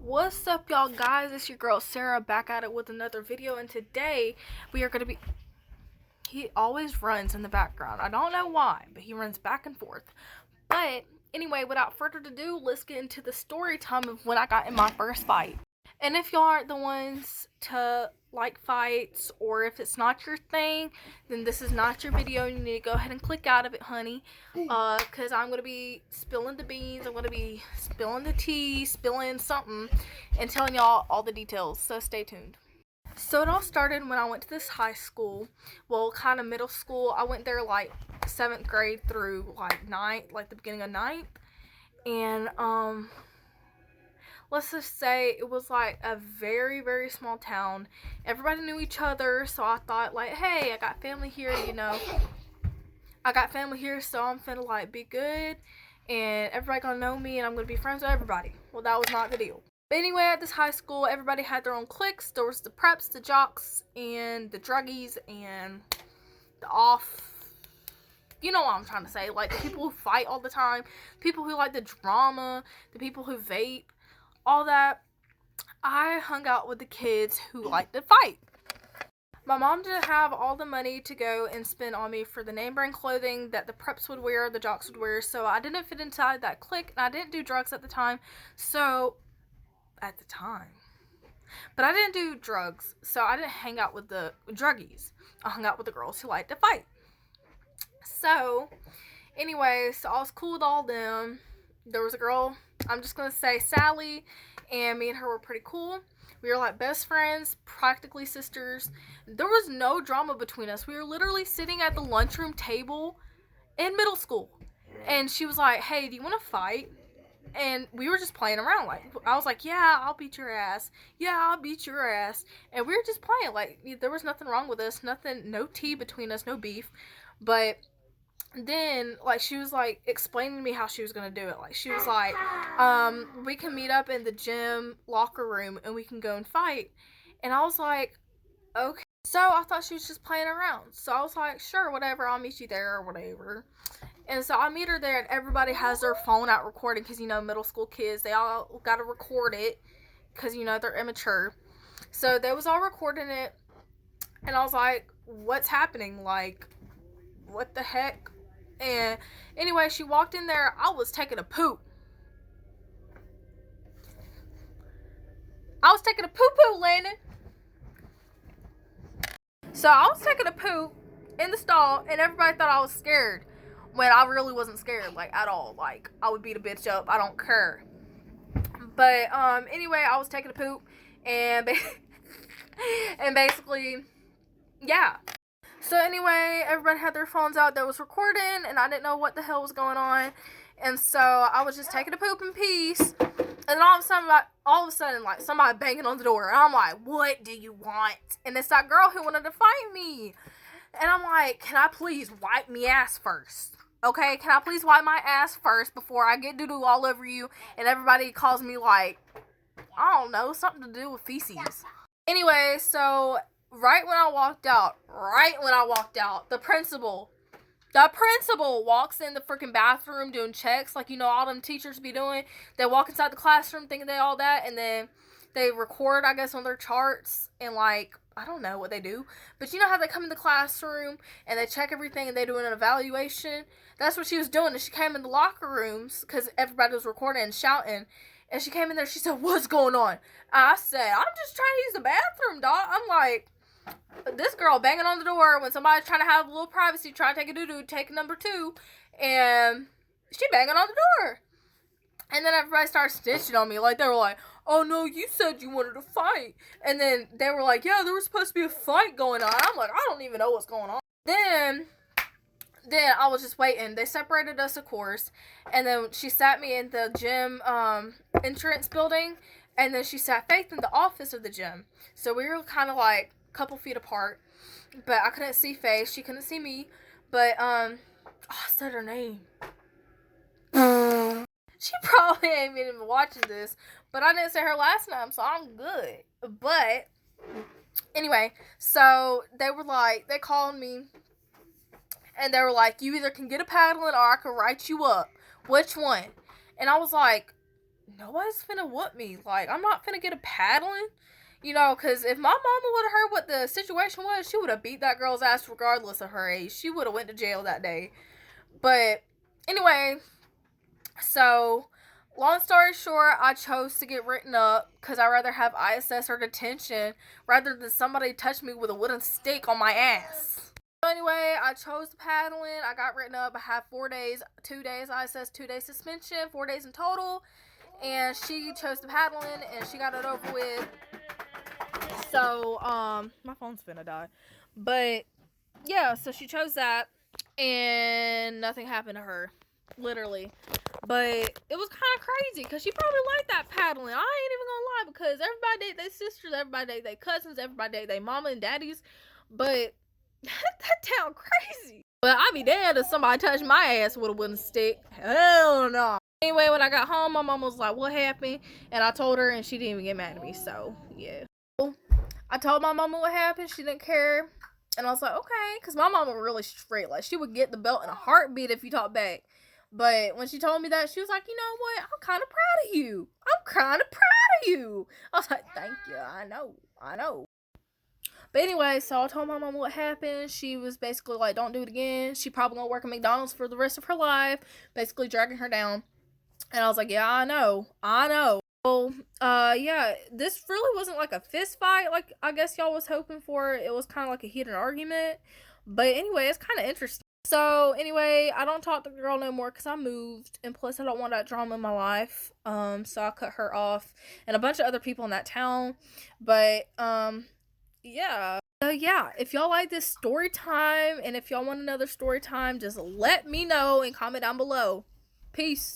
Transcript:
What's up, y'all guys? It's your girl Sarah back at it with another video, and today we are going to be... He always runs in the background. I don't know why, but he runs back and forth. But anyway, without further ado, let's get into the story time of when I got in my first fight. And if y'all aren't the ones to like fights, or if it's not your thing, then this is not your video. You need to go ahead and click out of it, honey. Because I'm going to be spilling the beans. I'm going to be spilling the tea, spilling something, and telling y'all all the details. So stay tuned. So it all started when I went to this high school. Well, kind of middle school. I went there like 7th grade through like 9th, like the beginning of 9th. And, let's just say it was like a very, very small town. Everybody knew each other, so I thought like, hey, I got family here, I got family here, so I'm finna like be good, and everybody gonna know me, and I'm gonna be friends with everybody. Well, that was not the deal. But anyway, at this high school, everybody had their own cliques. There was the preps, the jocks, and the druggies, and the off... You know what I'm trying to say. Like, the people who fight all the time, people who like the drama, the people who vape, all that. I hung out with the kids who like to fight. My mom didn't have all the money to go and spend on me for the name brand clothing that the preps would wear, the jocks would wear, so I didn't fit inside that clique, and I didn't do drugs at the time. But I didn't do drugs, so I didn't hang out with the druggies. I hung out with the girls who like to fight. So, anyway, so I was cool with all them. There was a girl, I'm just going to say Sally, and me and her were pretty cool. We were like best friends, practically sisters. There was no drama between us. We were literally sitting at the lunchroom table in middle school. And she was like, hey, do you want to fight? And we were just playing around. Like, I was like, yeah, I'll beat your ass. Yeah, I'll beat your ass. And we were just playing. Like, there was nothing wrong with us. Nothing, no tea between us, no beef. But then, like, she was, like, explaining to me how she was going to do it. Like, she was like, we can meet up in the gym locker room and we can go and fight. And I was like, okay. So, I thought she was just playing around. So, I was like, sure, whatever, I'll meet you there or whatever. And so, I meet her there, and everybody has their phone out recording because, middle school kids, they all got to record it because, they're immature. So, they was all recording it, and I was like, what's happening? Like, what the heck? And anyway, she walked in there. I was taking a poop. Landon. So I was taking a poop in the stall, and everybody thought I was scared. When I really wasn't scared, like, at all. Like, I would beat a bitch up. I don't care. But, anyway, I was taking a poop, and, and basically, yeah. So anyway, everybody had their phones out that was recording, and I didn't know what the hell was going on. And so I was just taking a poop in peace. And then all of a sudden, like, somebody banging on the door. And I'm like, what do you want? And it's that girl who wanted to fight me. And I'm like, can I please wipe me ass first? Okay, can I please wipe my ass first before I get doo-doo all over you and everybody calls me, like, I don't know, something to do with feces. Anyway, so right when I walked out, the principal walks in the freaking bathroom doing checks, like, all them teachers be doing. They walk inside the classroom thinking they all that, and then they record, I guess, on their charts, and, like, I don't know what they do, but you know how they come in the classroom, and they check everything, and they do an evaluation? That's what she was doing, and she came in the locker rooms, because everybody was recording and shouting, and she came in there, she said, what's going on? I said, I'm just trying to use the bathroom, dog. I'm like, this girl banging on the door when somebody's trying to have a little privacy, trying to take a doo-doo, take number 2, and she banging on the door. And then everybody started snitching on me. Like, they were like, oh, no, you said you wanted to fight. And then they were like, yeah, there was supposed to be a fight going on. I'm like, I don't even know what's going on. Then I was just waiting. They separated us, of course. And then she sat me in the gym entrance building. And then she sat Faith in the office of the gym. So we were kind of like a couple feet apart. But I couldn't see Faith. She couldn't see me. But, I said her name. She probably ain't even watching this, but I didn't say her last name, so I'm good. But, anyway, so they were like, they called me, and they were like, you either can get a paddling or I can write you up. Which one? And I was like, nobody's finna whoop me. Like, I'm not finna get a paddling. You know, because if my mama would have heard what the situation was, she would have beat that girl's ass regardless of her age. She would have went to jail that day. But anyway, so long story short, I chose to get written up because I'd rather have ISS or detention rather than somebody touch me with a wooden stick on my ass. So anyway, I chose the paddling. I got written up. I had 4 days, 2 days ISS, 2 days suspension, 4 days in total. And she chose the paddling and she got it over with. So, my phone's finna die. But, yeah, so she chose that, and nothing happened to her. Literally. But it was kind of crazy, because she probably liked that paddling. I ain't even gonna lie, because everybody date their sisters, everybody date their cousins, everybody date their mama and daddies. But, that sound crazy. But I'd be damned if somebody touched my ass with a wooden stick. Hell no. Anyway, when I got home, my mom was like, what happened? And I told her, and she didn't even get mad at me, so, yeah. I told my mama what happened. She didn't care. And I was like, okay. Because my mama was really straight. Like, she would get the belt in a heartbeat if you talk back. But when she told me that, she was like, you know what? I'm kind of proud of you. I'm kind of proud of you. I was like, thank you. I know. But anyway, so I told my mama what happened. She was basically like, don't do it again. She probably gonna work at McDonald's for the rest of her life. Basically dragging her down. And I was like, yeah, I know. Well, yeah, this really wasn't like a fist fight like I guess y'all was hoping for. It was kind of like a heated argument. But anyway, it's kind of interesting. So anyway, I don't talk to the girl no more because I moved, and plus I don't want that drama in my life. So I cut her off and a bunch of other people in that town. But yeah. Yeah, if y'all like this story time, and if y'all want another story time, just let me know and comment down below. Peace.